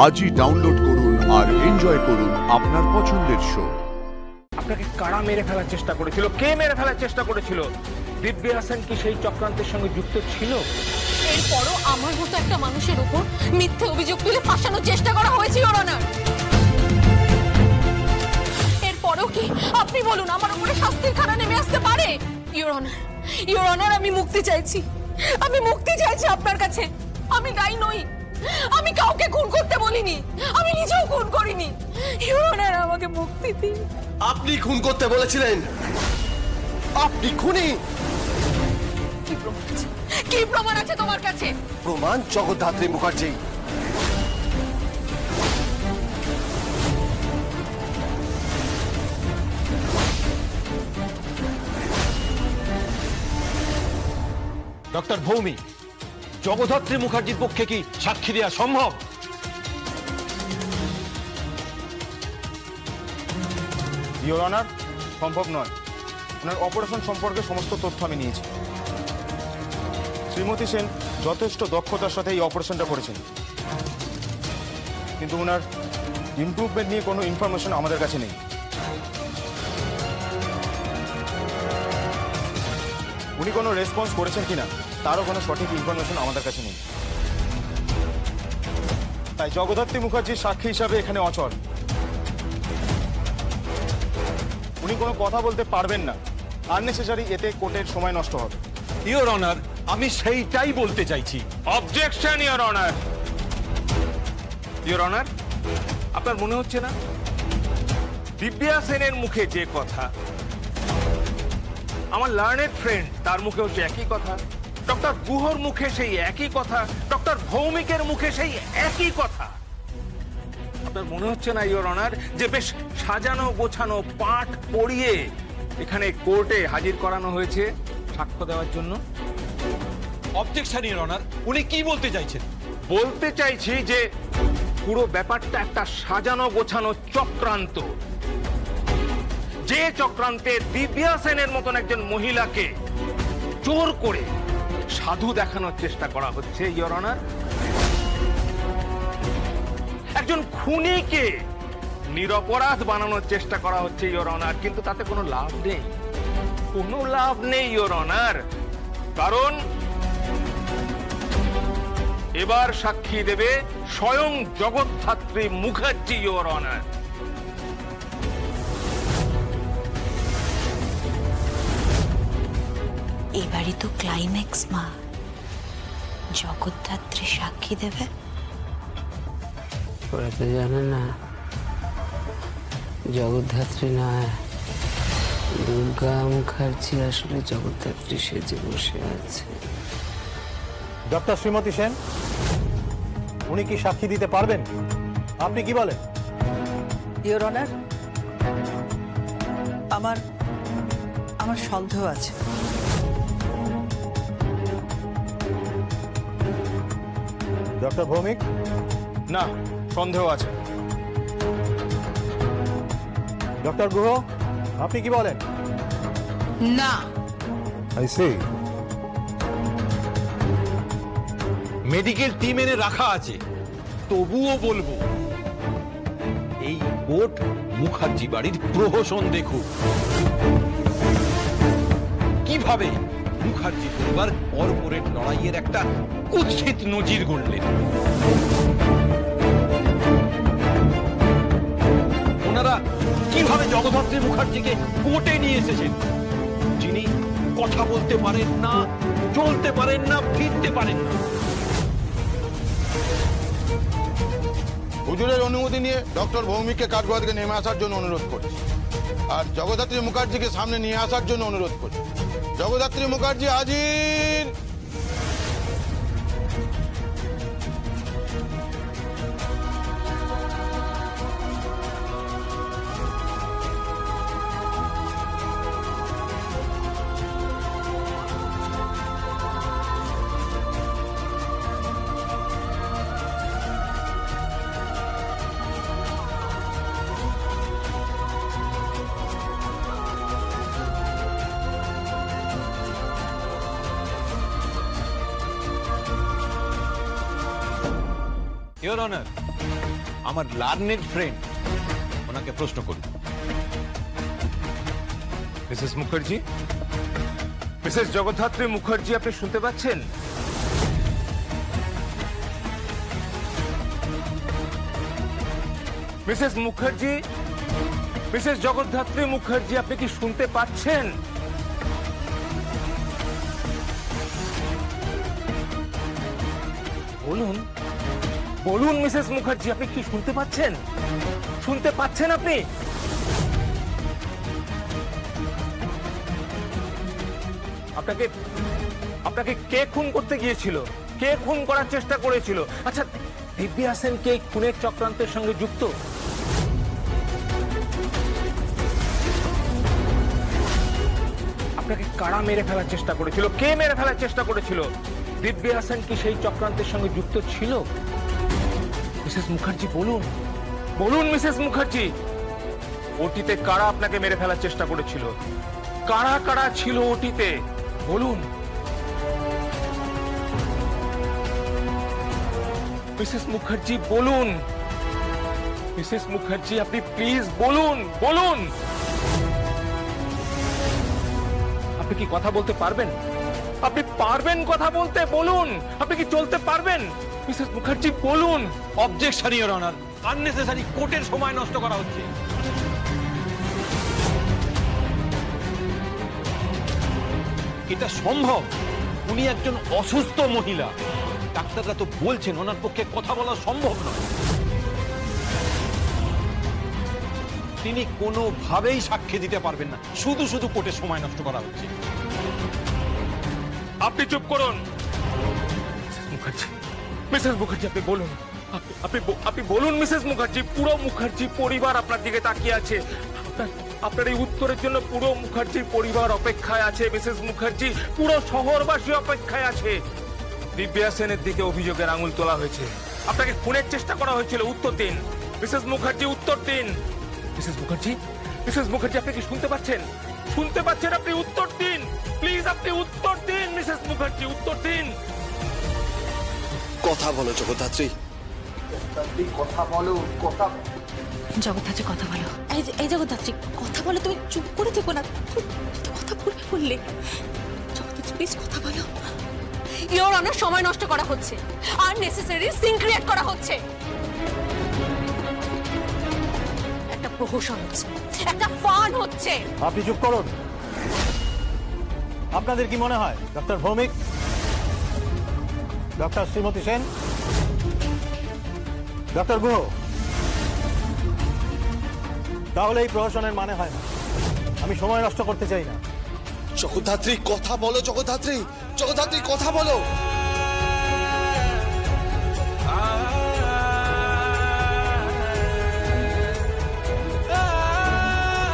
আজই ডাউনলোড করুন আর এনজয় করুন আপনার পছন্দের শো। আপনাকে কারা মেরে ফেলার চেষ্টা করেছিল, কে মেরে ফেলার চেষ্টা করেছিল? দিব্যা হাসান কি সেই চক্রান্তের সঙ্গে যুক্ত ছিল? এরপরও আমার মতো একটা মানুষের উপর মিথ্যে অভিযোগ তুলে ফাঁসানোর চেষ্টা করা হয়েছে ইওর অনার। এরপরেও কি আপনি বলুন আমার উপরে শাস্তির খানা নেমে আসতে পারে? ইওর অনার, আমি মুক্তি চাইছি, আপনার কাছে। আমি দায়ী নই, আমি কাউকে খুন করতে বলিনি, আমি নিজেও খুন করিনি। ইওর অনার, আমাকে মুক্তি দিন। আপনি খুন করতে বলেছিলেন, আপনি খুনি। কি প্রমাণ আছে তোমার কাছে? প্রমাণ জগদ্ধাত্রী মুখার্জি। ডক্টর ভৌমিক, জগদ্ধাত্রী মুখার্জির পক্ষে কি সাক্ষী দেওয়া সম্ভব? ইওর অনার, সম্ভব নয়। ওনার অপারেশন সম্পর্কে সমস্ত তথ্য আমি নিয়েছি। শ্রীমতী সেন যথেষ্ট দক্ষতার সাথে এই অপারেশনটা করেছেন, কিন্তু ওনার ইমপ্রুভমেন্ট নিয়ে কোনো ইনফরমেশন আমাদের কাছে নেই। উনি কোনো রেসপন্স করেছেন কিনা তারও কোনো সঠিক ইনফরমেশন আমাদের কাছে নেই। তাই জগদ্ধাত্রী মুখার্জির সাক্ষী হিসাবে এখানে অচল। উনি কোনো কথা বলতে পারবেন না, আননেসেসারি এতে কোর্টের সময় নষ্ট হবে। ইওর অনার, আমি সেইটাই বলতে চাইছি। Objection your honour. Your honour, আপনার মনে হচ্ছে না দিব্যা সেনের মুখে যে কথা, আমার লার্নেড ফ্রেন্ড তার মুখেও সেই একই কথা, ডক্টর গুহর মুখে সেই একই কথা, ডক্টর ভৌমিকের মুখে সেই একই কথা? আপনার মনে হচ্ছে না ইওর অনার যে বেশ সাজানো গোছানো পাঠ পড়িয়ে এখানে কোর্টে হাজির করানো হয়েছে সাক্ষ্য দেওয়ার জন্য? অবজেকশন ইওর অনার, উনি কি বলতে চাইছেন? বলতে চাইছি যে পুরো ব্যাপারটা একটা সাজানো গোছানো চক্রান্ত, যে চক্রান্তে দিব্যা সেনের মতন একজন মহিলাকে জোর করে সাধু দেখানোর চেষ্টা করা হচ্ছে ইওর অনার। একজন খুনিকে নিরপরাধ বানানোর চেষ্টা করা হচ্ছে ইওর অনার, কিন্তু তাতে কোনো লাভ নেই, কোনো লাভ নেই ইওর অনার। কারণ এবার সাক্ষী দেবে স্বয়ং জগদ্ধাত্রী মুখার্জি ইওর অনার। এবারই তো ক্লাইম্যাক্স মা, জগদ্ধাত্রী সাক্ষী দেবে। ওরা তো জানে না জগদ্ধাত্রী নয়, দুর্গা মুখার্জি আসলে জগদ্ধাত্রী সেজে বসে আছে। ডক্টর শ্রীমতী সেন, উনি কি সাক্ষী দিতে পারবেন? আপনি কি বলেন? ইওর অনার, আমার সন্দেহ আছে। ডক্টর ভৌমিক? না, সন্দেহ আছে। ডক্টর গুহ, আপনি কি বলেন? না। I C. মেডিকেল টিম এনে রাখা আছে, তবুও বলবো এই কোর্ট মুখার্জি বাড়ির প্রহসন দেখুক। কিভাবে মুখার্জি পরিবার কর্পোরেট লড়াইয়ের একটা কুৎসিত নজির গড়লেন। ওনারা কিভাবে জগদ্ধাত্রী মুখার্জিকে কোর্টে নিয়ে এসেছেন, যিনি কথা বলতে পারেন না, চলতে পারেন না, ফিরতে পারেন না। হুজুরের অনুমতি নিয়ে ডক্টর ভৌমিককে কাঠগড়া থেকে নেমে আসার জন্য অনুরোধ করছি, আর জগদ্ধাত্রী মুখার্জিকে সামনে নিয়ে আসার জন্য অনুরোধ করছি। জগদ্ধাত্রী মুখার্জি হাজির। Your Honor, আমার লার্নেড ফ্রেন্ড, ওনাকে প্রশ্ন করুন। মিসেস মুখার্জি, মিসেস জগদ্ধাত্রী মুখার্জি, আপনি শুনতে পাচ্ছেন? মিসেস মুখার্জি, মিসেস জগদ্ধাত্রী মুখার্জি, আপনি কি শুনতে পাচ্ছেন? বলুন, বলুন মিসেস মুখার্জি, আপনি কি শুনতে পাচ্ছেন? শুনতে পাচ্ছেন আপনি? আপনাকে আপনাকে কে খুন করতে গিয়েছিল? কে খুন করার চেষ্টা করেছিল? আচ্ছা, দিব্যা সেন কে খুনের চক্রান্তের সঙ্গে যুক্ত? আপনাকে কারা মেরে ফেলার চেষ্টা করেছিল? কে মেরে ফেলার চেষ্টা করেছিল? দিব্যা সেন কি সেই চক্রান্তের সঙ্গে যুক্ত ছিল? মিসেস মুখার্জি বলুন, বলুন মিসেস মুখার্জি, ওটিতে কারা আপনাকে মেরে ফেলার চেষ্টা করেছিল? কারা কারা ছিল ওটিতে? বলুন মিসেস মুখার্জি, বলুন মিসেস মুখার্জি, আপনি প্লিজ বলুন, বলুন। আপনি কি কথা বলতে পারবেন? আপনি পারবেন কথা বলতে? বলুন, আপনি কি চলতে পারবেন? মিসেস মুখার্জি বলুন। অবজেকশন ইওর অনার, আননেসেসারি কোর্টের সময় নষ্ট করা হচ্ছে। এটা সম্ভব? উনি একজন অসুস্থ মহিলা, ডাক্তাররা তো বলছেন ওনার পক্ষে কথা বলা সম্ভব নয়। তিনি কোনোভাবেই সাক্ষ্য দিতে পারবেন না, শুধু শুধু কোর্টের সময় নষ্ট করা হচ্ছে। আপনি চুপ করুন। মুখার্জি, মিসেস মুখার্জি, আপনি বলুন, আপনি বলুন মিসেস মুখার্জি। পুরো মুখার্জি পরিবার আপনার দিকে তাকিয়ে আছে। আপনার এই উত্তরের জন্য পুরো মুখার্জির পরিবার অপেক্ষায় আছে মিসেস মুখার্জি। পুরো শহরবাসী অপেক্ষায় আছে। দিব্যা সেনের দিকে অভিযোগের আঙুল তোলা হয়েছে, আপনাকে খুনের চেষ্টা করা হয়েছিল। উত্তর দিন মিসেস মুখার্জি, উত্তর দিন। মিসেস মুখার্জি, মিসেস মুখার্জি, আপনি কি শুনতে পাচ্ছেন? শুনতে পাচ্ছেন? আপনি উত্তর দিন প্লিজ, আপনি উত্তর দিন মিসেস মুখার্জি, উত্তর দিন। কথা বলো জগদ্ধাত্রী, কথা বলো, কথা। জগদ্ধাত্রী কথা বলো। এই জগদ্ধাত্রী কথা বলো, তুমি চুপ করে থেকো না। তুমি কথা বলবে বললে। জগদ্ধাত্রী প্লিজ কথা বলো। ইওর অনার, সময় নষ্ট করা হচ্ছে, আননেসেসারি সিন ক্রিয়েট করা হচ্ছে। একটা প্রহসন হচ্ছে, একটা ফান হচ্ছে। আপনি চুপ করুন। আপনাদের কি মনে হয় doctor Bhowmik, doctor Shrimati Sen, doctor Guha, তাহলে এই প্রহসনের মানে হয় না? আমি সময় নষ্ট করতে চাই না। জগদ্ধাত্রী কথা বলো, জগদ্ধাত্রী, জগদ্ধাত্রী কথা বলো।